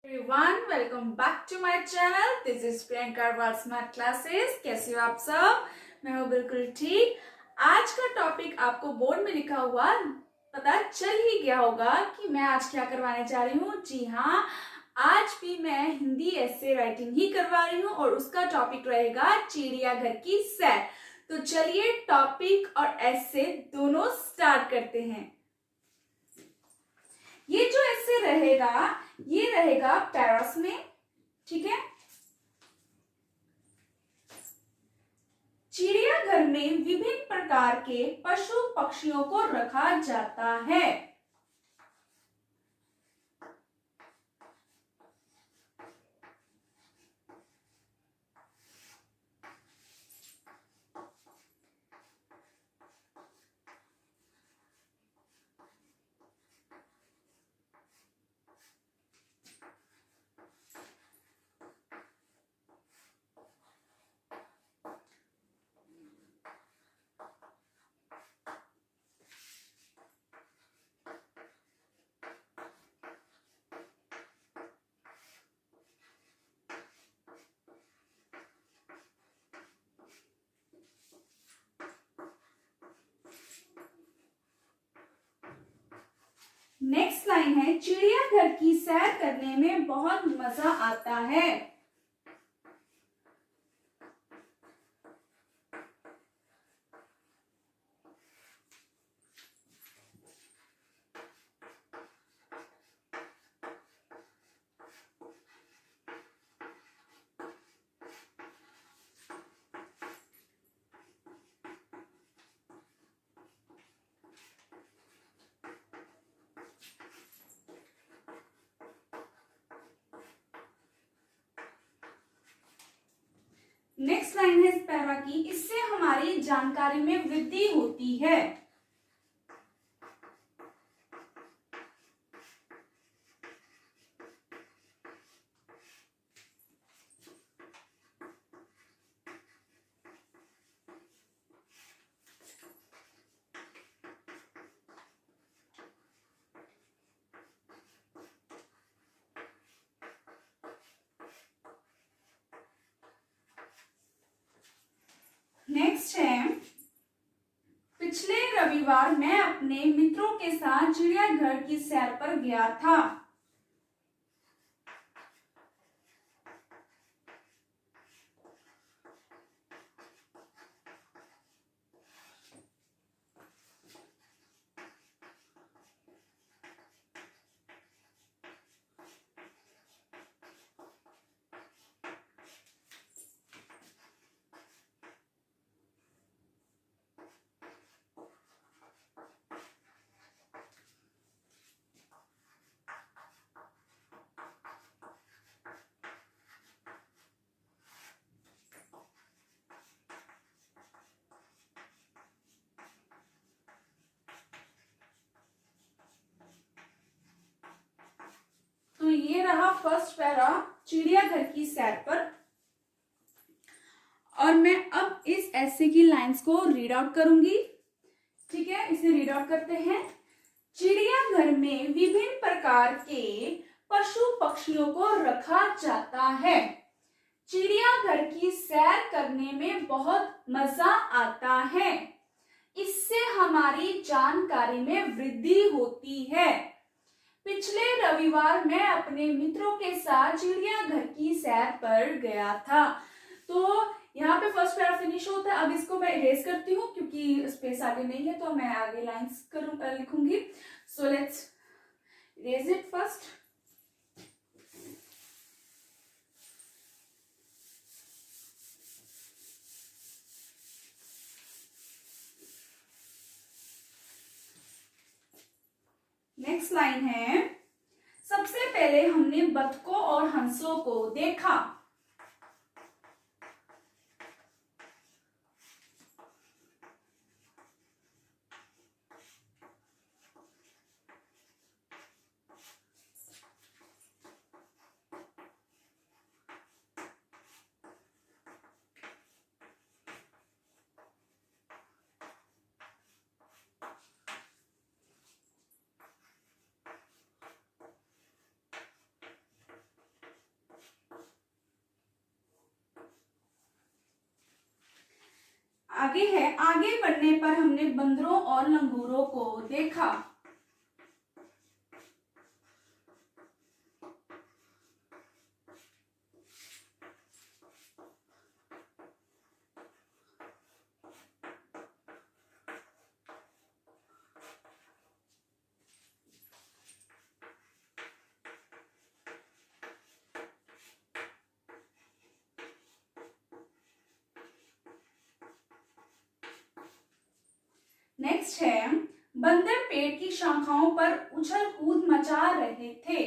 Everyone, welcome back to my channel. This is Priyanka world smart classes. कैसे हो आप सब? मैं हूँ बिल्कुल ठीक। आज का टॉपिक आपको बोर्ड में लिखा हुआ पता चल ही गया होगा कि मैं आज क्या करवाने जा रही हूँ। जी हाँ, आज भी मैं हिंदी एसे राइटिंग ही करवा रही हूँ और उसका टॉपिक रहेगा चिड़ियाघर की सैर। तो चलिए टॉपिक और एसे दोनों स्टार्ट करते हैं। ये जो ऐसे रहेगा, ये रहेगा पैरास में, ठीक है। चिड़ियाघर में विभिन्न प्रकार के पशु पक्षियों को रखा जाता है। नेक्स्ट लाइन है, चिड़ियाघर की सैर करने में बहुत मजा आता है। नेक्स्ट लाइन है इस पैरा की, इससे हमारी जानकारी में वृद्धि होती है। नेक्स्ट है, पिछले रविवार मैं अपने मित्रों के साथ चिड़ियाघर की सैर पर गया था। तो ये रहा फर्स्ट पैरा चिड़ियाघर की सैर पर। और मैं अब इस ऐसे की लाइंस को रीड आउट करूंगी, ठीक है। इसे रीड आउट करते हैं। चिड़ियाघर में विभिन्न प्रकार के पशु पक्षियों को रखा जाता है। चिड़ियाघर की सैर करने में बहुत मजा आता है। इससे हमारी जानकारी में वृद्धि होती है। पिछले रविवार मैं अपने मित्रों के साथ चिड़ियाघर की सैर पर गया था। तो यहाँ पे फर्स्ट पैरा फिनिश होता है। अब इसको मैं इरेज करती हूँ क्योंकि स्पेस आगे नहीं है, तो मैं आगे लाइंस लिखूंगी। So let's erase it first. Next line है, सबसे पहले हमने बतखों और हंसों को देखा। आगे है, आगे बढ़ने पर हमने बंदरों और लंगूरों को देखा। नेक्स्ट है, बंदर पेड़ की शाखाओं पर उछल कूद मचा रहे थे।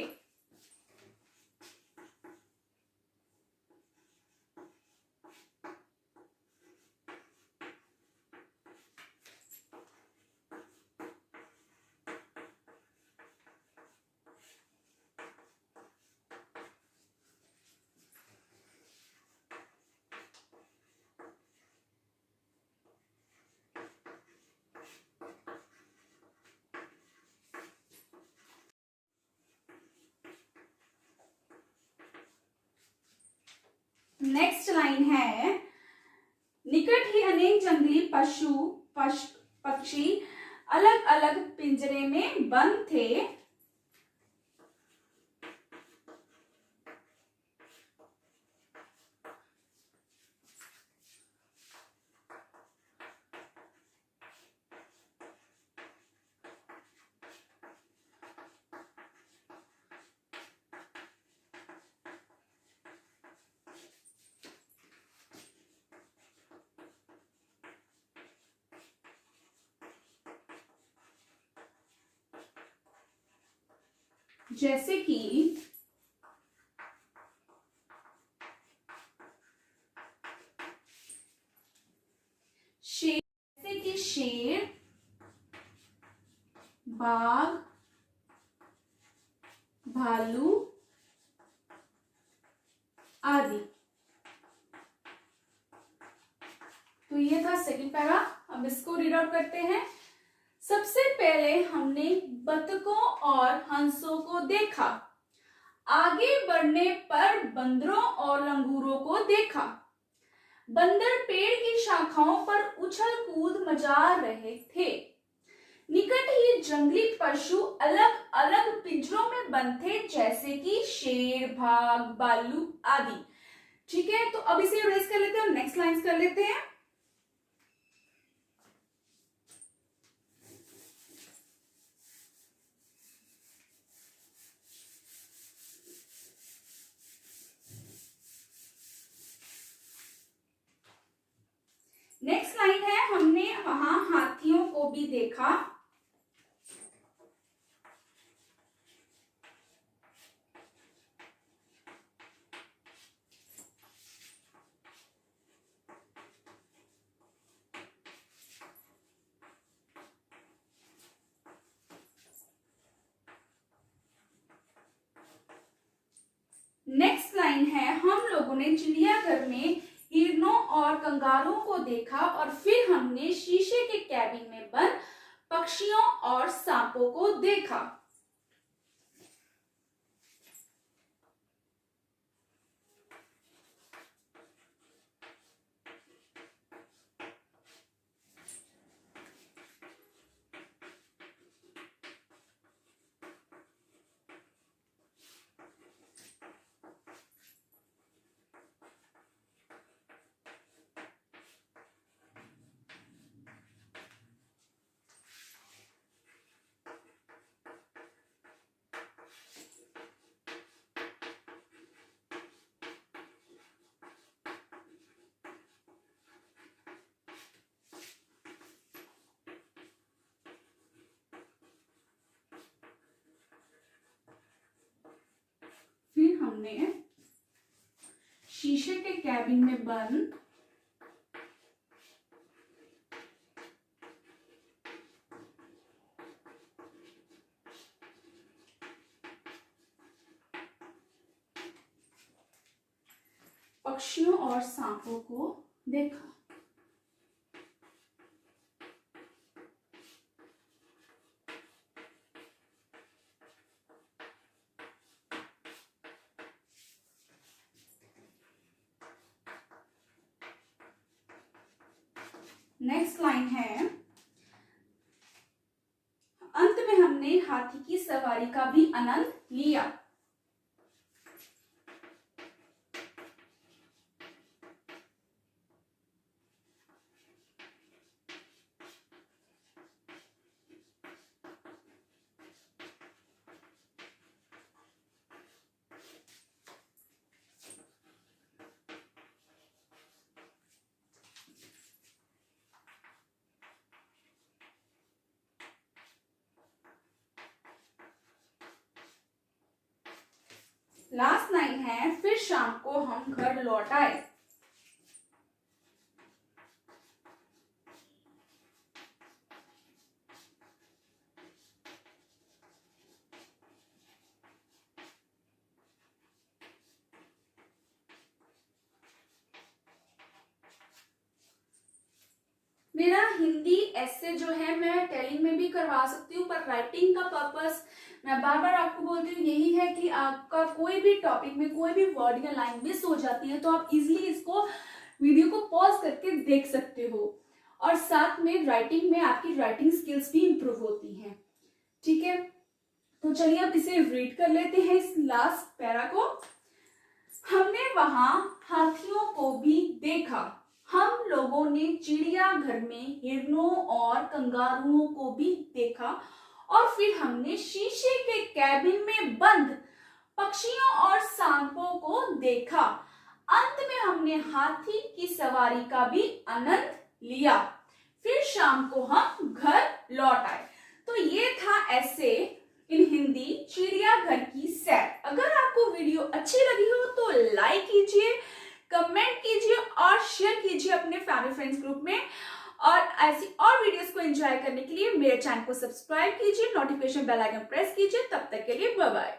नेक्स्ट लाइन है, निकट ही अनेक जंगली पक्षी अलग अलग पिंजरे में बंद थे। जैसे कि शेर, बाघ, भालू आदि। तो ये था सेकंड पैरा। अब इसको रीड आउट करते हैं। सबसे पहले हमने बतखों और हंसों को देखा। आगे बढ़ने पर बंदरों और लंगूरों को देखा। बंदर पेड़ की शाखाओं पर उछल कूद मचा रहे थे। निकट ही जंगली पशु अलग अलग पिंजरों में बंद थे, जैसे कि शेर, बाघ, भालू आदि। ठीक है, तो अब इसे रेस कर लेते हैं और नेक्स्ट लाइंस कर लेते हैं। नेक्स्ट लाइन है, हमने वहां हाथियों को भी देखा। नेक्स्ट लाइन है, हम लोगों ने चिड़ियाघर में हिरणों और कंगारों को देखा और फिर हमने शीशे के कैबिन में बंद पक्षियों और सांपों को देखा। फिर हमने शीशे के कैबिन में बंद पक्षियों और सांपों को देखा। नेक्स्ट लाइन है, अंत में हमने हाथी की सवारी का भी आनंद लिया। लास्ट लाइन है, फिर शाम को हम घर लौट आए। मेरा हिंदी ऐसे जो है मैं टेलिंग में भी करवा सकती हूँ, पर राइटिंग का पर्पस मैं बार बार आपको बोलती हूँ यही है कि आपका कोई भी टॉपिक में कोई भी वर्ड या लाइन मिस हो जाती है तो आप इजीली इसको वीडियो को पॉज करके देख सकते हो, और साथ में राइटिंग में आपकी राइटिंग स्किल्स भी इंप्रूव होती हैं। ठीक है, तो चलिए अब इसे रीड कर लेते हैं इस लास्ट पैरा को। हमने वहां हाथियों को भी देखा, हम लोगों ने चिड़ियाघर में हिरणों और कंगारुओं को भी देखा, और फिर हमने शीशे के कैबिन में बंद पक्षियों और सांपों को देखा। अंत में हमने हाथी की सवारी का भी आनंद लिया। फिर शाम को हम घर लौट आए। तो ये था ऐसे इन हिंदी चिड़ियाघर की सैर। अगर आपको वीडियो अच्छी लगी हो तो लाइक कीजिए, कमेंट कीजिए और शेयर कीजिए अपने फैमिली फ्रेंड्स ग्रुप में। और ऐसी और वीडियोस को एंजॉय करने के लिए मेरे चैनल को सब्सक्राइब कीजिए, नोटिफिकेशन बेल आइकन प्रेस कीजिए। तब तक के लिए बाय बाय।